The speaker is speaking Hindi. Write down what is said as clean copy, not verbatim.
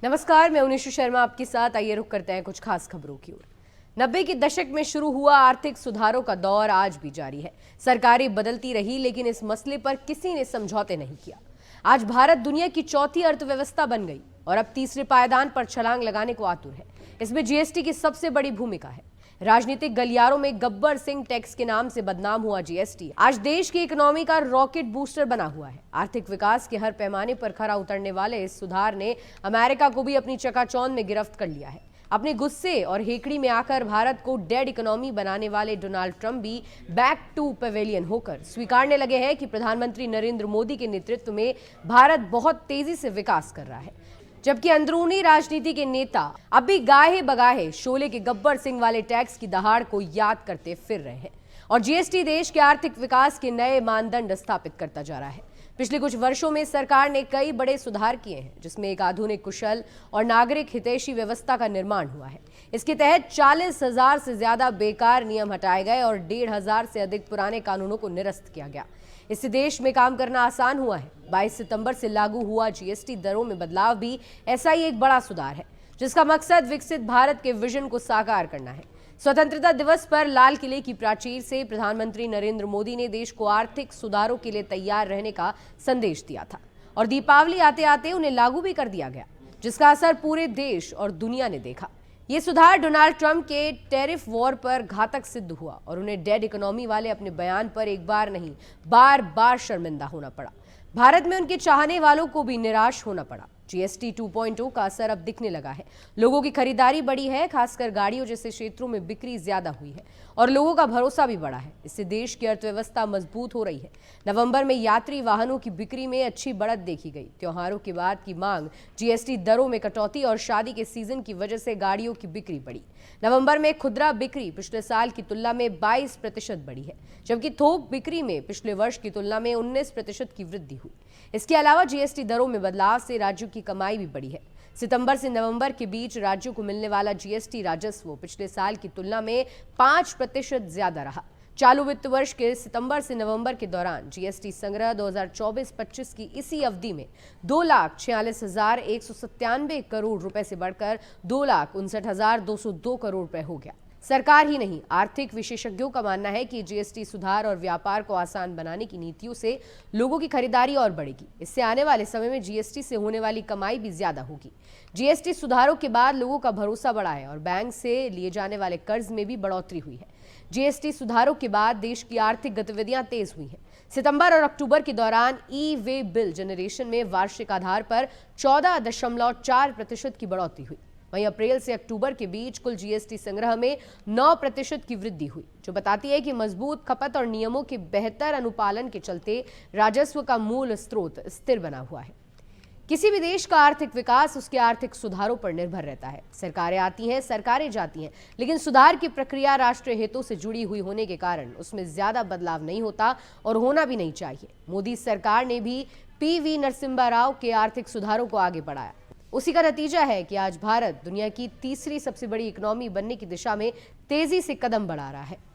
नमस्कार, मैं उनिशु शर्मा आपके साथ। आइए रुक करते हैं कुछ खास खबरों की ओर। 90 के दशक में शुरू हुआ आर्थिक सुधारों का दौर आज भी जारी है। सरकारें बदलती रही, लेकिन इस मसले पर किसी ने समझौते नहीं किया। आज भारत दुनिया की चौथी अर्थव्यवस्था बन गई और अब तीसरे पायदान पर छलांग लगाने को आतुर है। इसमें जीएसटी की सबसे बड़ी भूमिका है। राजनीतिक गलियारों में गब्बर सिंह टैक्स के नाम से बदनाम हुआ जीएसटी आज देश की इकोनॉमी का रॉकेट बूस्टर बना हुआ है। आर्थिक विकास के हर पैमाने पर खरा उतरने वाले इस सुधार ने अमेरिका को भी अपनी चकाचौंध में गिरफ्त कर लिया है। अपने गुस्से और हेकड़ी में आकर भारत को डेड इकोनॉमी बनाने वाले डोनाल्ड ट्रंप भी बैक टू पेवेलियन होकर स्वीकारने लगे हैं कि प्रधानमंत्री नरेंद्र मोदी के नेतृत्व में भारत बहुत तेजी से विकास कर रहा है, जबकि अंदरूनी राजनीति के नेता अब भी गाहे बगाहे शोले के गब्बर सिंह वाले टैक्स की दहाड़ को याद करते फिर रहे हैं और जीएसटी देश के आर्थिक विकास के नए मानदंड स्थापित करता जा रहा है। पिछले कुछ वर्षों में सरकार ने कई बड़े सुधार किए हैं, जिसमें एक आधुनिक, कुशल और नागरिक हितैषी व्यवस्था का निर्माण हुआ है। इसके तहत 40,000 से ज्यादा बेकार नियम हटाए गए और 1,500 से अधिक पुराने कानूनों को निरस्त किया गया। इससे देश में काम करना आसान हुआ है। 22 सितंबर से लागू हुआ जीएसटी दरों में बदलाव भी ऐसा ही एक बड़ा सुधार है, जिसका मकसद विकसित भारत के विजन को साकार करना है। स्वतंत्रता दिवस पर लाल किले की प्राचीर से प्रधानमंत्री नरेंद्र मोदी ने देश को आर्थिक सुधारों के लिए तैयार रहने का संदेश दिया था और दीपावली आते आते उन्हें लागू भी कर दिया गया, जिसका असर पूरे देश और दुनिया ने देखा। ये सुधार डोनाल्ड ट्रंप के टैरिफ वॉर पर घातक सिद्ध हुआ और उन्हें डेड इकोनॉमी वाले अपने बयान पर एक बार नहीं, बार बार शर्मिंदा होना पड़ा। भारत में उनके चाहने वालों को भी निराश होना पड़ा। जीएसटी 2.0 का असर अब दिखने लगा है। लोगों की खरीदारी बढ़ी है, खासकर गाड़ियों जैसे क्षेत्रों में बिक्री ज्यादा हुई है और लोगों का भरोसा भी बढ़ा है। इससे देश की अर्थव्यवस्था मजबूत हो रही है। नवंबर में यात्री वाहनों की बिक्री में अच्छी बढ़त देखी गई। त्योहारों के बाद की मांग, जीएसटी दरों में कटौती और शादी के सीजन की वजह से गाड़ियों की बिक्री बढ़ी। नवंबर में खुदरा बिक्री पिछले साल की तुलना में 22% बढ़ी है, जबकि थोक बिक्री में पिछले वर्ष की तुलना में 19% की वृद्धि हुई। इसके अलावा जीएसटी दरों में बदलाव से राज्यों की कमाई भी बढ़ी है। सितंबर से नवंबर के बीच राज्यों को मिलने वाला जीएसटी राजस्व पिछले साल की तुलना में 5% ज्यादा रहा। चालू वित्त वर्ष के सितंबर से नवंबर के दौरान जीएसटी संग्रह 2024-25 की इसी अवधि में 2,46,197 करोड़ रुपए से बढ़कर 2,59,202 करोड़ रुपए हो गया। सरकार ही नहीं, आर्थिक विशेषज्ञों का मानना है कि जीएसटी सुधार और व्यापार को आसान बनाने की नीतियों से लोगों की खरीदारी और बढ़ेगी। इससे आने वाले समय में जीएसटी से होने वाली कमाई भी ज्यादा होगी। जीएसटी सुधारों के बाद लोगों का भरोसा बढ़ा है और बैंक से लिए जाने वाले कर्ज में भी बढ़ोतरी हुई है। जीएसटी सुधारों के बाद देश की आर्थिक गतिविधियां तेज हुई हैं। सितंबर और अक्टूबर के दौरान ई वे बिल जनरेशन में वार्षिक आधार पर 14.4% की बढ़ोतरी हुई। वहीं अप्रैल से अक्टूबर के बीच कुल जीएसटी संग्रह में 9% की वृद्धि हुई, जो बताती है कि मजबूत खपत और नियमों के बेहतर अनुपालन के चलते राजस्व का मूल स्रोत स्थिर बना हुआ है। किसी भी देश का आर्थिक विकास उसके आर्थिक सुधारों पर निर्भर रहता है। सरकारें आती हैं, सरकारें जाती हैं, लेकिन सुधार की प्रक्रिया राष्ट्रीय हितों से जुड़ी हुई होने के कारण उसमें ज्यादा बदलाव नहीं होता और होना भी नहीं चाहिए। मोदी सरकार ने भी पीवी नरसिम्हा राव के आर्थिक सुधारों को आगे बढ़ाया। उसी का नतीजा है कि आज भारत दुनिया की तीसरी सबसे बड़ी इकोनॉमी बनने की दिशा में तेजी से कदम बढ़ा रहा है।